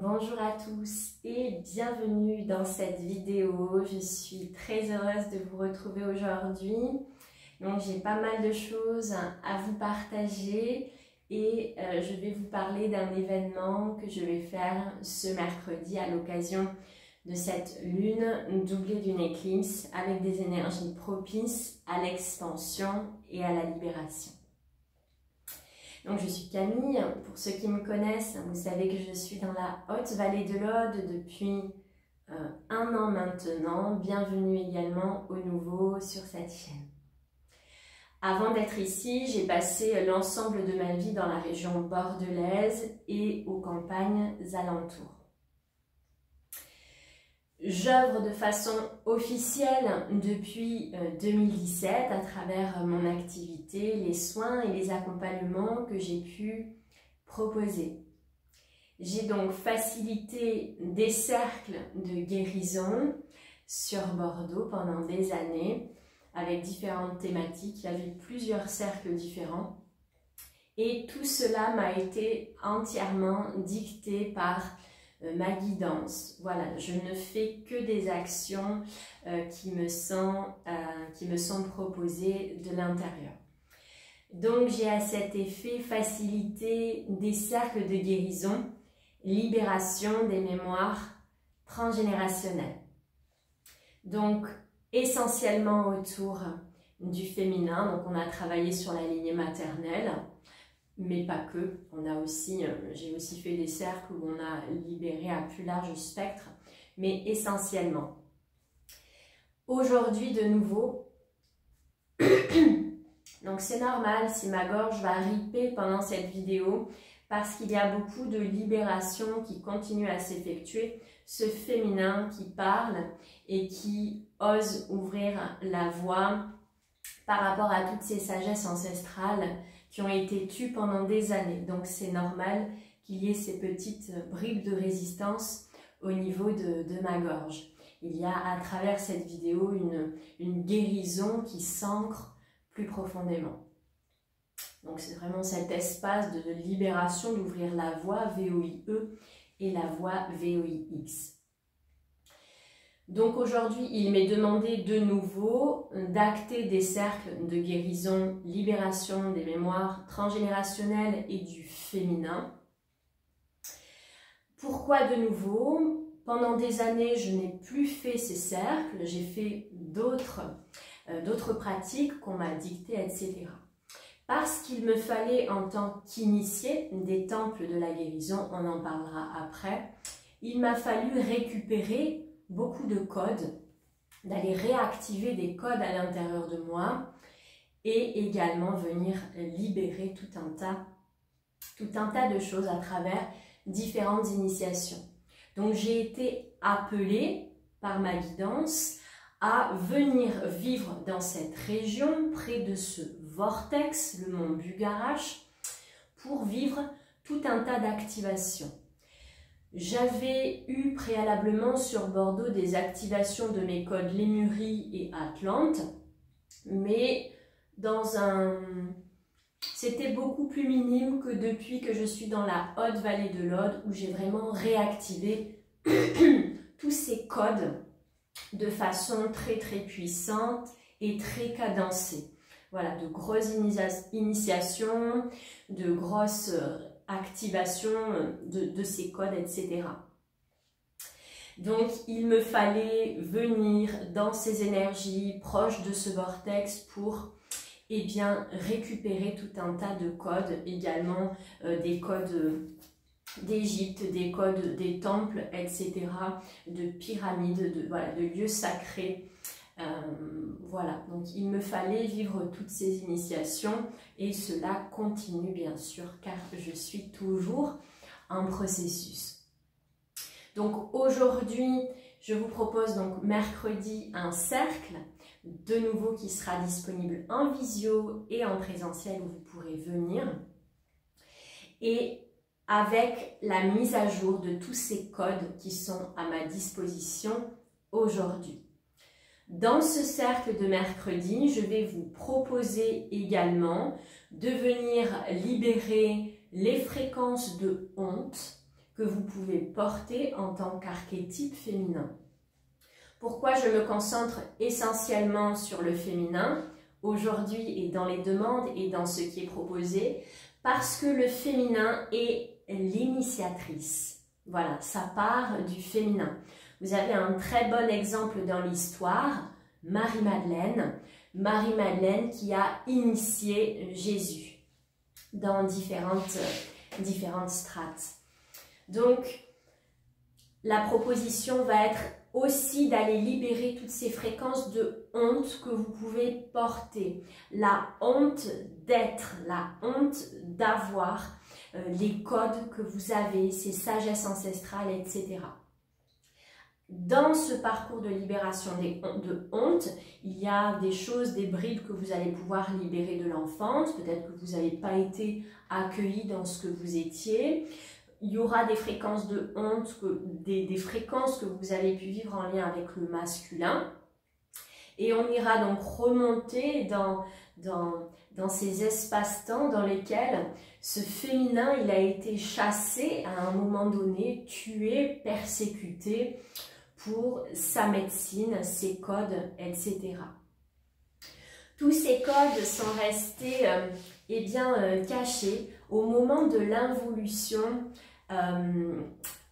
Bonjour à tous et bienvenue dans cette vidéo. Je suis très heureuse de vous retrouver aujourd'hui. Donc j'ai pas mal de choses à vous partager et je vais vous parler d'un événement que je vais faire ce mercredi à l'occasion de cette lune doublée d'une éclipse avec des énergies propices à l'expansion et à la libération. Donc je suis Camille, pour ceux qui me connaissent, vous savez que je suis dans la Haute-Vallée de l'Aude depuis 1 an maintenant. Bienvenue également aux nouveaux sur cette chaîne. Avant d'être ici, j'ai passé l'ensemble de ma vie dans la région bordelaise et aux campagnes alentours. J'œuvre de façon officielle depuis 2017 à travers mon activité, les soins et les accompagnements que j'ai pu proposer. J'ai donc facilité des cercles de guérison sur Bordeaux pendant des années avec différentes thématiques. Il y avait plusieurs cercles différents et tout cela m'a été entièrement dicté par ma guidance. Voilà, je ne fais que des actions qui me sont proposées de l'intérieur. Donc j'ai à cet effet facilité des cercles de guérison, libération des mémoires transgénérationnelles. Donc essentiellement autour du féminin, donc on a travaillé sur la lignée maternelle, mais pas que. J'ai aussi fait des cercles où on a libéré à plus large spectre, mais essentiellement. Aujourd'hui de nouveau, donc c'est normal si ma gorge va ripper pendant cette vidéo, parce qu'il y a beaucoup de libération qui continue à s'effectuer, ce féminin qui parle et qui ose ouvrir la voie par rapport à toutes ces sagesses ancestrales qui ont été tues pendant des années. Donc c'est normal qu'il y ait ces petites bribes de résistance au niveau de ma gorge. Il y a à travers cette vidéo une guérison qui s'ancre plus profondément. Donc c'est vraiment cet espace de libération, d'ouvrir la voie VOIE et la voie VOIX. Donc aujourd'hui, il m'est demandé de nouveau d'acter des cercles de guérison, libération des mémoires transgénérationnelles et du féminin. Pourquoi de nouveau? Pendant des années, je n'ai plus fait ces cercles, j'ai fait d'autres pratiques qu'on m'a dictées, etc. Parce qu'il me fallait, en tant qu'initié des temples de la guérison, on en parlera après, il m'a fallu récupérer beaucoup de codes, d'aller réactiver des codes à l'intérieur de moi et également venir libérer tout un tas de choses à travers différentes initiations. Donc j'ai été appelée par ma guidance à venir vivre dans cette région, près de ce vortex, le mont Bugarache, pour vivre tout un tas d'activations. J'avais eu préalablement sur Bordeaux des activations de mes codes Lémurie et Atlante, mais c'était beaucoup plus minime que depuis que je suis dans la Haute-Vallée de l'Aude, où j'ai vraiment réactivé tous ces codes de façon très puissante et très cadencée. Voilà, de grosses initiations, de grosses activation de ces codes, etc. Donc, il me fallait venir dans ces énergies proches de ce vortex pour récupérer tout un tas de codes, également des codes d'Égypte, des codes des temples, etc., de pyramides, de lieux sacrés. Voilà, donc il me fallait vivre toutes ces initiations et cela continue bien sûr car je suis toujours en processus. Donc aujourd'hui, je vous propose donc mercredi un cercle de nouveau qui sera disponible en visio et en présentiel où vous pourrez venir et avec la mise à jour de tous ces codes qui sont à ma disposition aujourd'hui. Dans ce cercle de mercredi, je vais vous proposer également de venir libérer les fréquences de honte, que vous pouvez porter en tant qu'archétype féminin. Pourquoi je me concentre essentiellement sur le féminin aujourd'hui et dans les demandes et dans ce qui est proposé? Parce que le féminin est l'initiatrice. Voilà, ça part du féminin. Vous avez un très bon exemple dans l'histoire, Marie-Madeleine. Marie-Madeleine qui a initié Jésus dans différentes strates. Donc, la proposition va être aussi d'aller libérer toutes ces fréquences de honte que vous pouvez porter. La honte d'être, la honte d'avoir, les codes que vous avez, ces sagesses ancestrales, etc. Dans ce parcours de libération de honte, il y a des choses, des bribes que vous allez pouvoir libérer de l'enfance. Peut-être que vous n'avez pas été accueilli dans ce que vous étiez. Il y aura des fréquences de honte, des fréquences que vous avez pu vivre en lien avec le masculin. Et on ira donc remonter dans ces espaces-temps dans lesquels ce féminin, il a été chassé à un moment donné, tué, persécuté pour sa médecine, ses codes, etc. Tous ces codes sont restés cachés au moment de l'involution.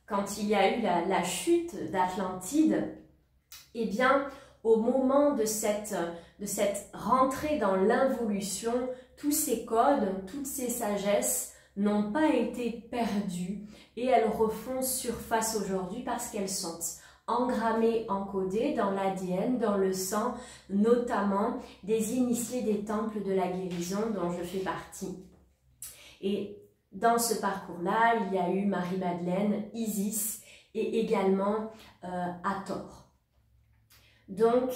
Quand il y a eu la chute d'Atlantide, au moment de cette rentrée dans l'involution, tous ces codes, toutes ces sagesses n'ont pas été perdues et elles refont surface aujourd'hui parce qu'elles sont engrammées, encodées dans l'ADN, dans le sang, notamment des initiés des temples de la guérison dont je fais partie. Et dans ce parcours-là, il y a eu Marie-Madeleine, Isis et également Hathor. Donc,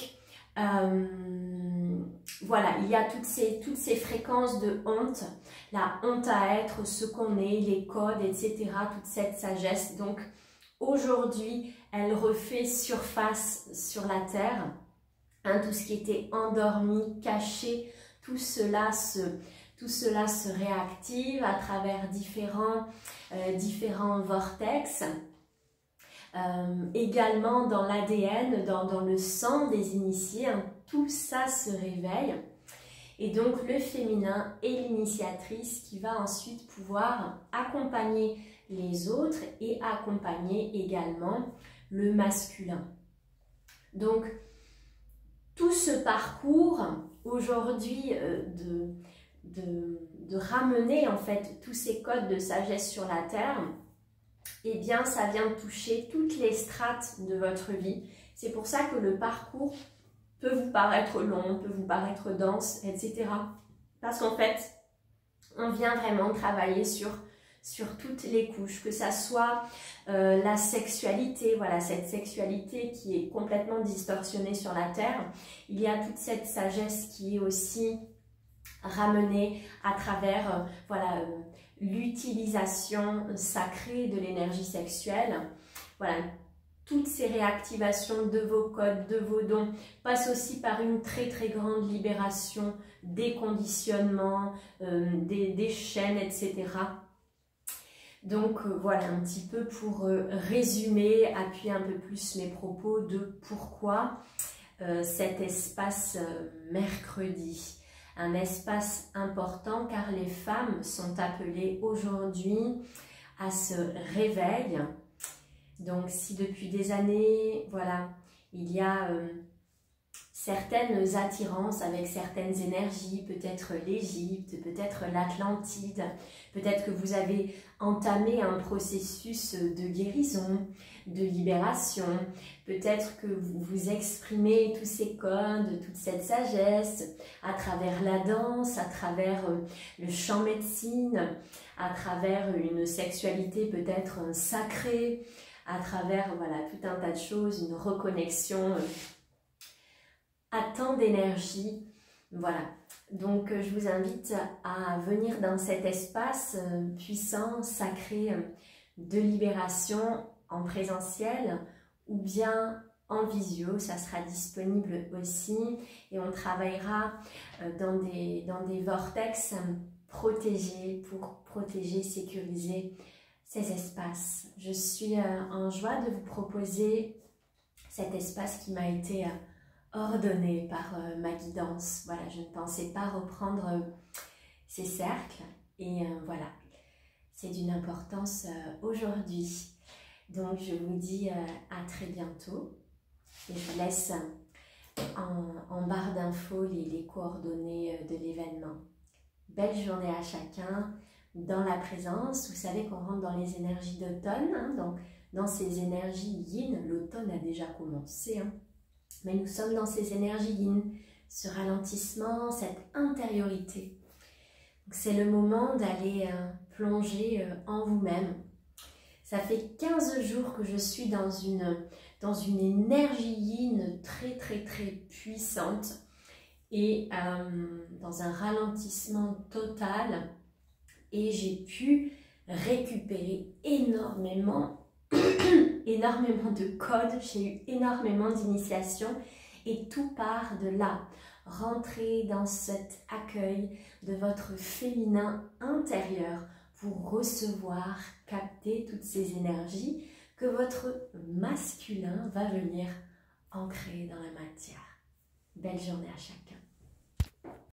voilà, il y a toutes ces fréquences de honte, la honte à être, ce qu'on est, les codes, etc., toute cette sagesse. Donc, aujourd'hui, elle refait surface sur la terre, tout ce qui était endormi, caché, tout cela se réactive à travers différents vortex. Également dans l'ADN, dans le sang des initiés, tout ça se réveille. Et donc le féminin est l'initiatrice qui va ensuite pouvoir accompagner les autres et accompagner également le masculin. Donc tout ce parcours aujourd'hui de ramener en fait tous ces codes de sagesse sur la terre, eh bien ça vient toucher toutes les strates de votre vie. C'est pour ça que le parcours peut vous paraître long, peut vous paraître dense, etc. Parce qu'en fait, on vient vraiment travailler sur toutes les couches, que ça soit la sexualité, voilà, cette sexualité qui est complètement distorsionnée sur la terre. Il y a toute cette sagesse qui est aussi ramenée à travers l'utilisation sacrée de l'énergie sexuelle. Voilà, toutes ces réactivations de vos codes, de vos dons, passent aussi par une très très grande libération des conditionnements, des chaînes, etc. Donc voilà un petit peu pour résumer, appuyer un peu plus mes propos de pourquoi cet espace mercredi. Un espace important car les femmes sont appelées aujourd'hui à ce réveil. Donc si depuis des années, voilà, il y a certaines attirances avec certaines énergies, peut-être l'Égypte, peut-être l'Atlantide, peut-être que vous avez entamé un processus de guérison, de libération, peut-être que vous exprimez tous ces codes, toute cette sagesse à travers la danse, à travers le chant médecine, à travers une sexualité peut-être sacrée, à travers voilà, tout un tas de choses, une reconnexion à tant d'énergie. Voilà, donc je vous invite à venir dans cet espace puissant, sacré de libération en présentiel ou bien en visio, ça sera disponible aussi et on travaillera dans des vortex protégés pour protéger, sécuriser ces espaces. Je suis en joie de vous proposer cet espace qui m'a été ordonné par ma guidance. Voilà, je ne pensais pas reprendre ces cercles et voilà, c'est d'une importance aujourd'hui. Donc je vous dis à très bientôt et je vous laisse en barre d'infos les coordonnées de l'événement. Belle journée à chacun dans la présence. Vous savez qu'on rentre dans les énergies d'automne, hein, donc dans ces énergies yin. L'automne a déjà commencé, hein, mais nous sommes dans ces énergies yin, ce ralentissement, cette intériorité. C'est le moment d'aller plonger en vous-même. Ça fait 15 jours que je suis dans une énergie yin très puissante et dans un ralentissement total, et j'ai pu récupérer énormément de codes, j'ai eu énormément d'initiations et tout part de là. Rentrez dans cet accueil de votre féminin intérieur pour recevoir, capter toutes ces énergies que votre masculin va venir ancrer dans la matière. Belle journée à chacun.